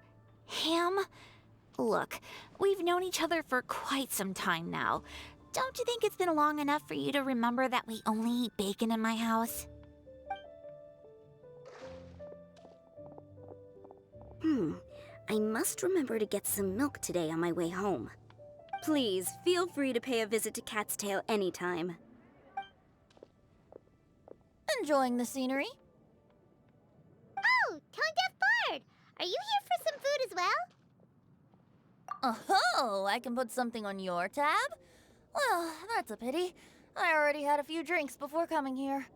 Look, we've known each other for quite some time now. Don't you think it's been long enough for you to remember that we only eat bacon in my house? I must remember to get some milk today on my way home. Please, feel free to pay a visit to Cat's Tail anytime. Enjoying the scenery? Oh, Tone Deaf Bard! Are you here for some food as well? Oh, I can put something on your tab? Well, that's a pity. I already had a few drinks before coming here.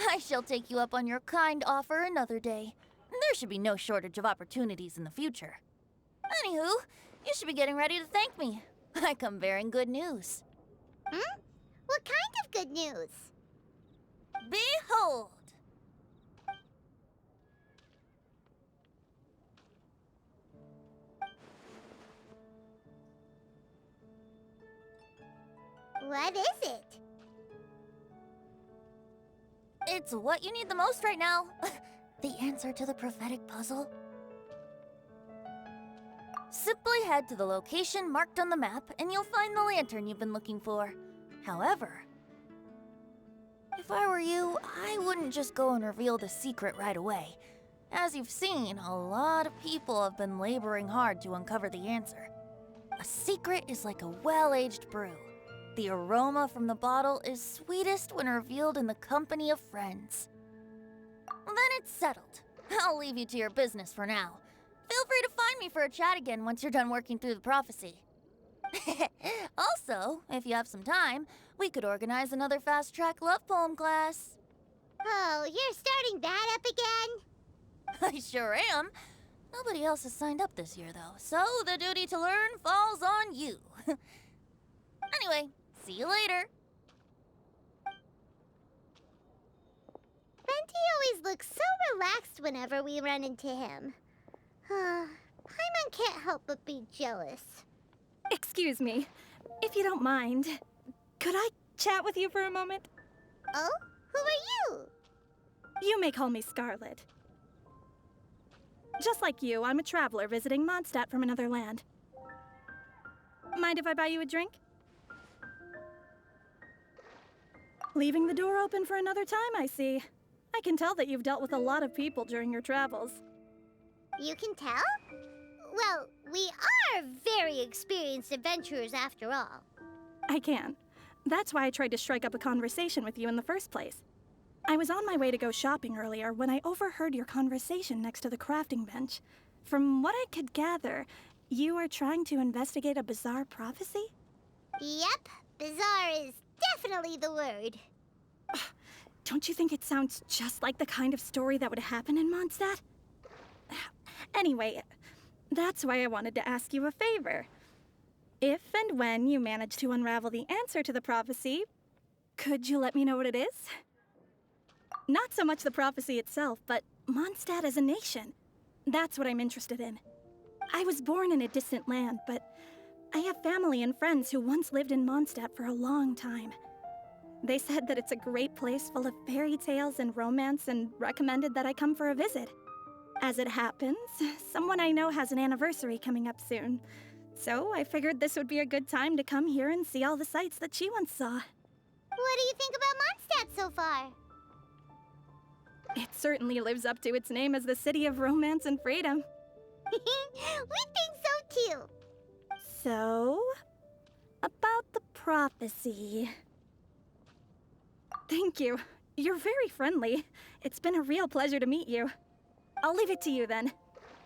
I shall take you up on your kind offer another day. There should be no shortage of opportunities in the future. Anywho, you should be getting ready to thank me. I come bearing good news. What kind of good news? Behold! What is it? It's what you need the most right now. The answer to the prophetic puzzle. Simply head to the location marked on the map and you'll find the lantern you've been looking for. However, if I were you, I wouldn't just go and reveal the secret right away. As you've seen, a lot of people have been laboring hard to uncover the answer. A secret is like a well-aged brew. the aroma from the bottle is sweetest when revealed in the company of friends. Then it's settled. I'll leave you to your business for now. Feel free to find me for a chat again once you're done working through the prophecy. Also, if you have some time, we could organize another fast-track love poem class. Oh, you're starting that up again? I sure am. Nobody else has signed up this year, though, so the duty to learn falls on you. Anyway, see you later. Venti always looks so relaxed whenever we run into him. Paimon can't help but be jealous. Excuse me, if you don't mind, could I chat with you for a moment? Oh? Who are you? You may call me Scarlet. Just like you, I'm a traveler visiting Mondstadt from another land. Mind if I buy you a drink? Leaving the door open for another time, I see. I can tell that you've dealt with a lot of people during your travels. You can tell? Well, we are very experienced adventurers after all. I can. That's why I tried to strike up a conversation with you in the first place. I was on my way to go shopping earlier when I overheard your conversation next to the crafting bench. From what I could gather, you are trying to investigate a bizarre prophecy? Yep, bizarre is definitely the word. Don't you think it sounds just like the kind of story that would happen in Mondstadt? Anyway, that's why I wanted to ask you a favor. If and when you manage to unravel the answer to the prophecy, could you let me know what it is? Not so much the prophecy itself, but Mondstadt as a nation. That's what I'm interested in. I was born in a distant land, but I have family and friends who once lived in Mondstadt for a long time. They said that it's a great place full of fairy tales and romance and recommended that I come for a visit. As it happens, someone I know has an anniversary coming up soon. So I figured this would be a good time to come here and see all the sights that she once saw. What do you think about Mondstadt so far? It certainly lives up to its name as the city of romance and freedom. We think so too. So, about the prophecy. Thank you. You're very friendly. It's been a real pleasure to meet you. I'll leave it to you then.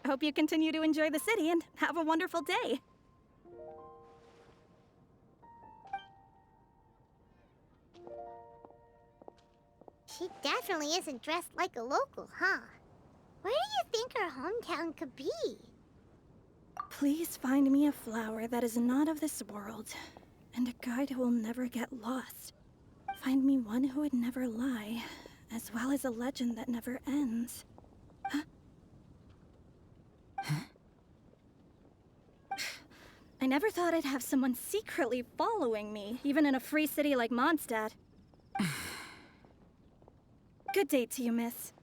I hope you continue to enjoy the city and have a wonderful day. She definitely isn't dressed like a local, huh? Where do you think her hometown could be? Please find me a flower that is not of this world, and a guide who will never get lost. Find me one who would never lie, as well as a legend that never ends. Huh? I never thought I'd have someone secretly following me, even in a free city like Mondstadt. Good day to you, miss.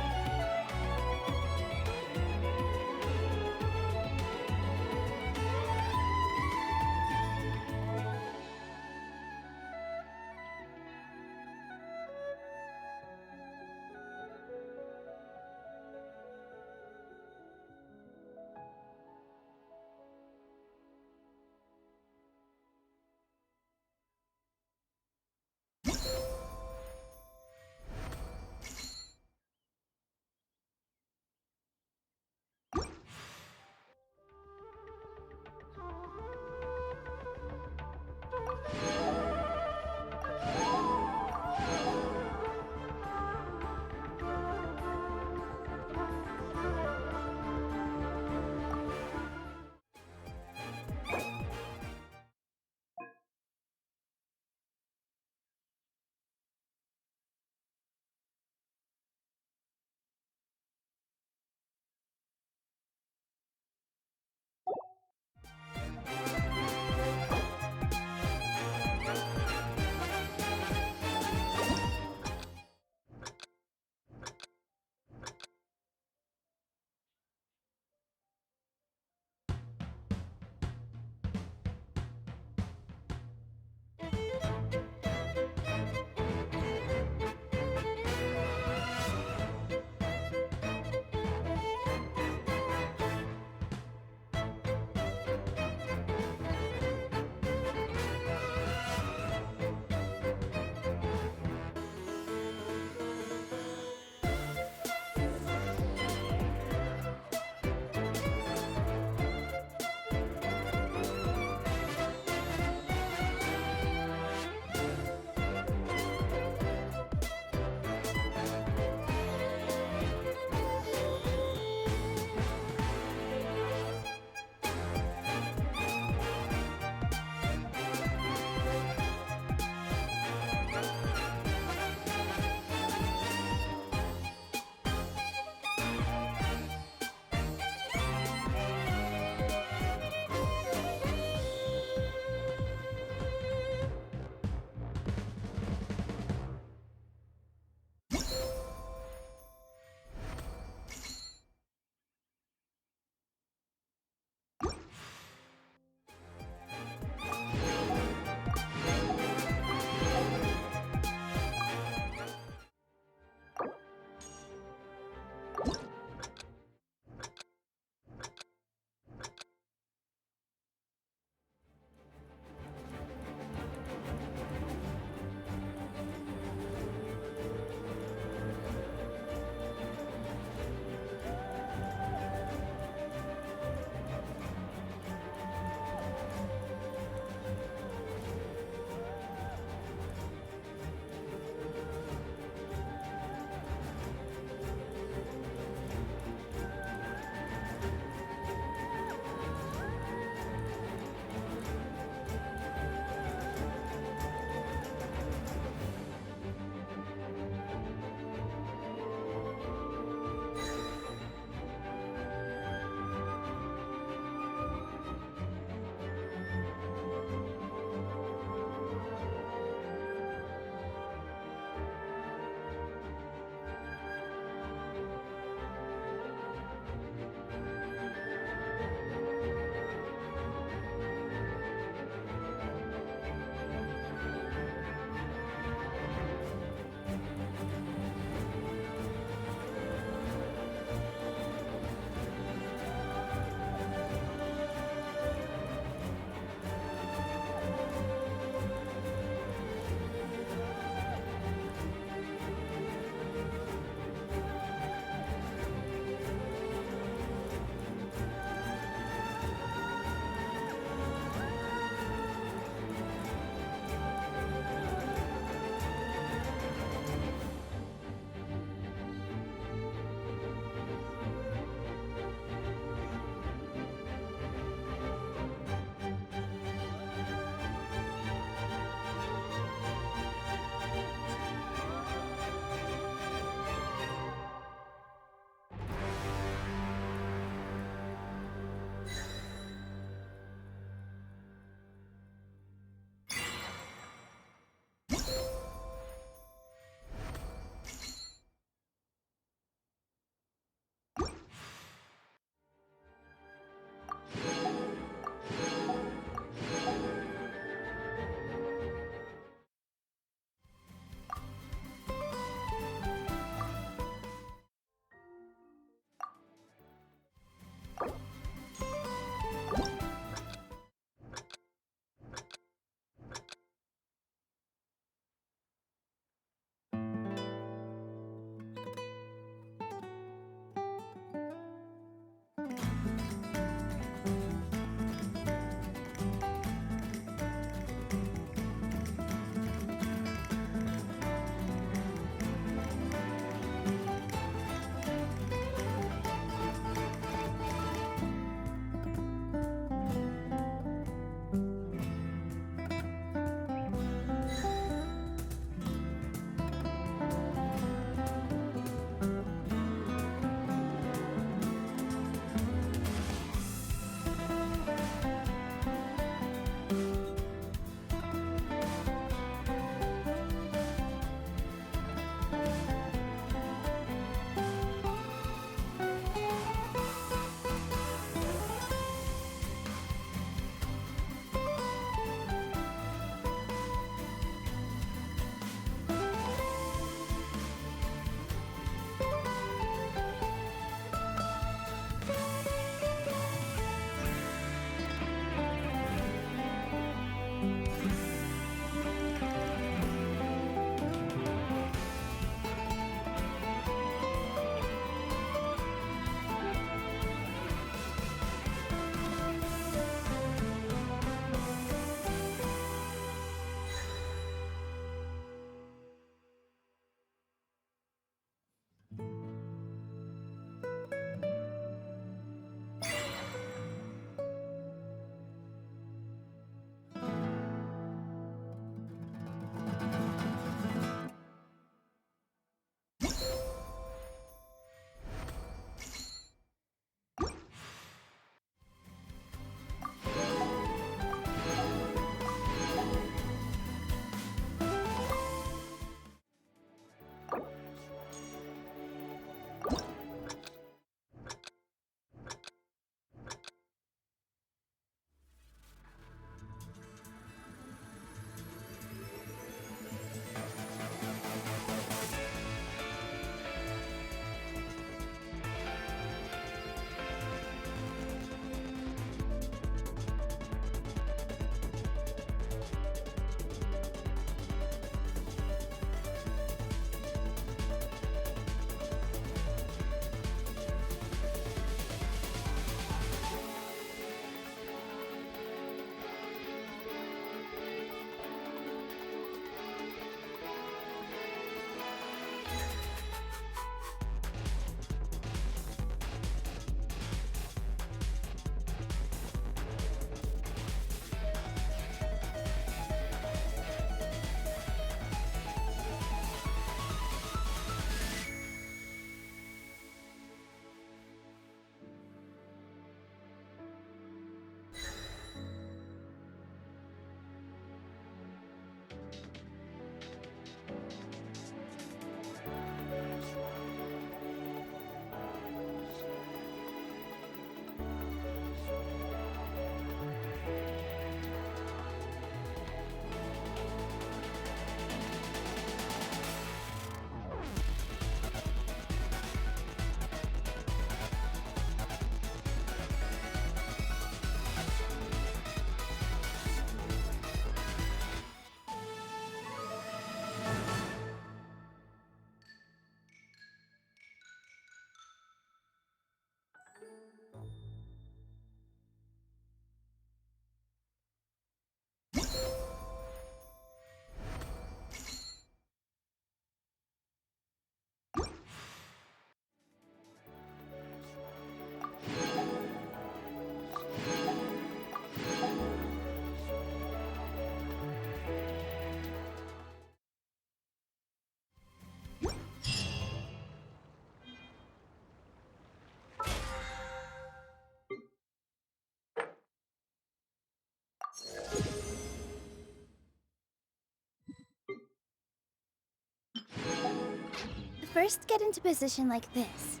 first get into position like this,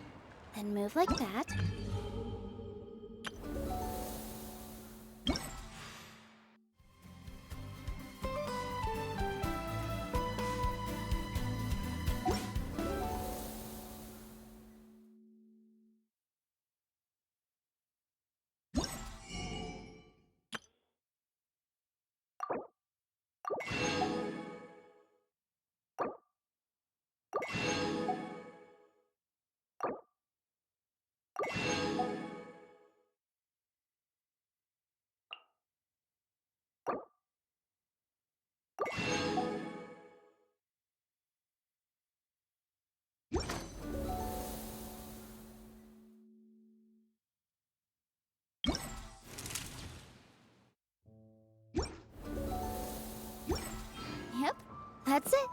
then move like that. Yep, that's it.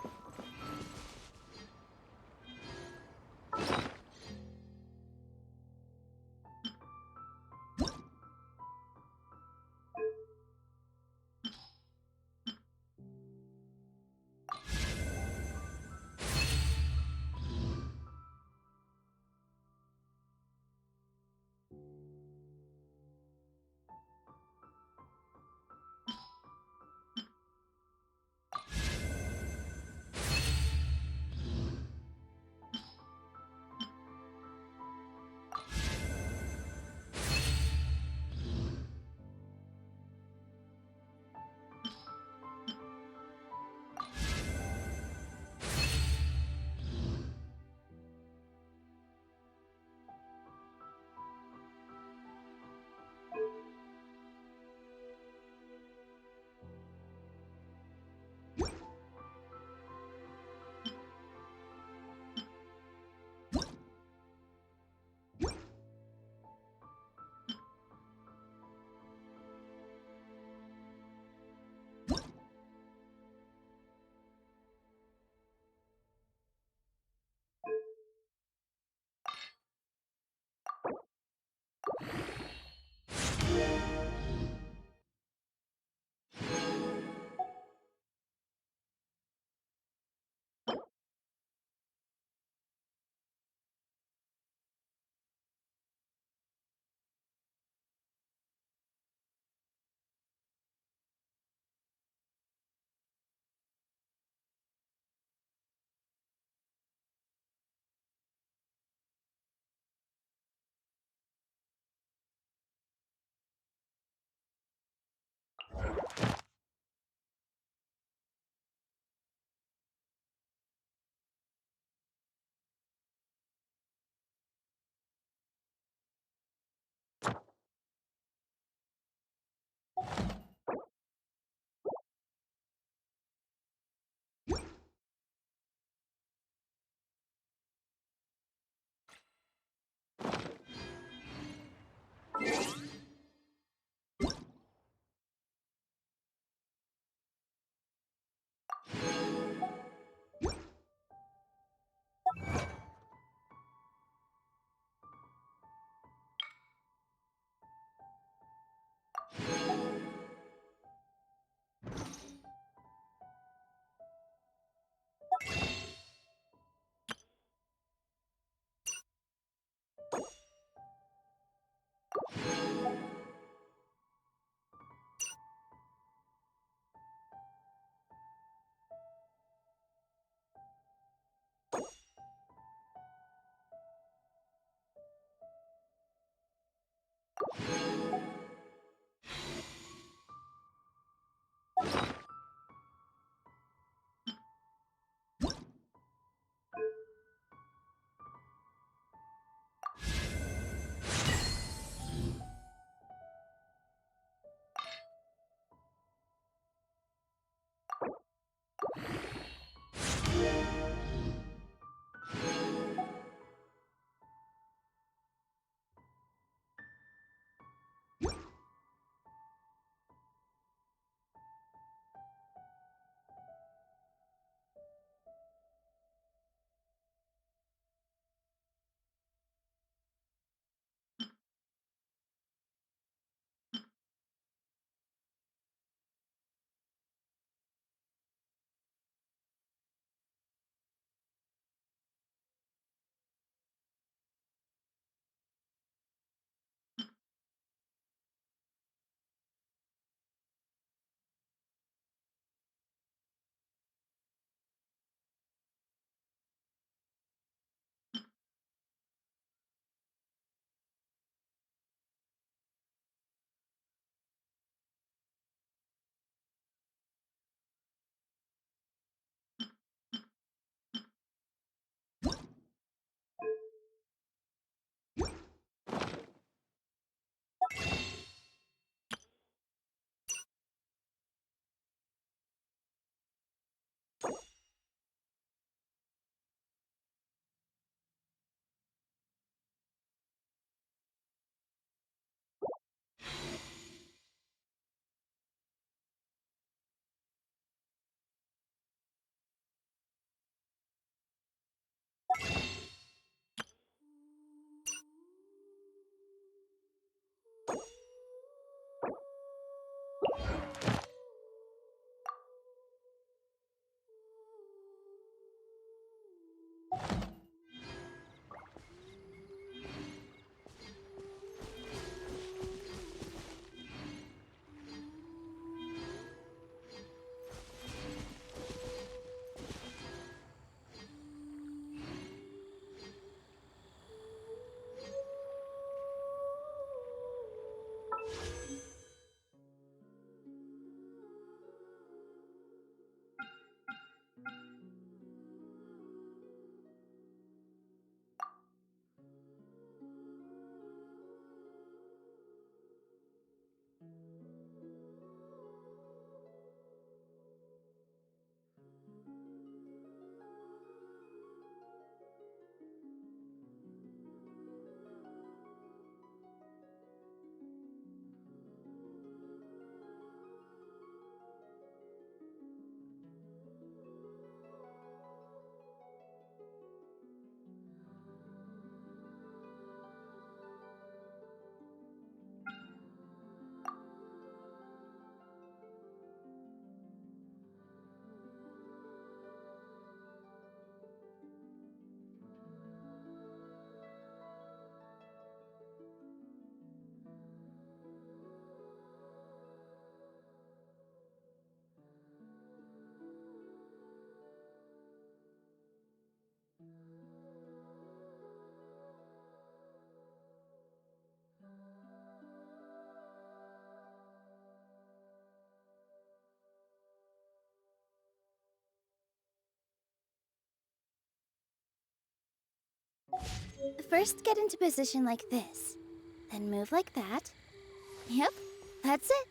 First, get into position like this. Then move like that. Yep, that's it.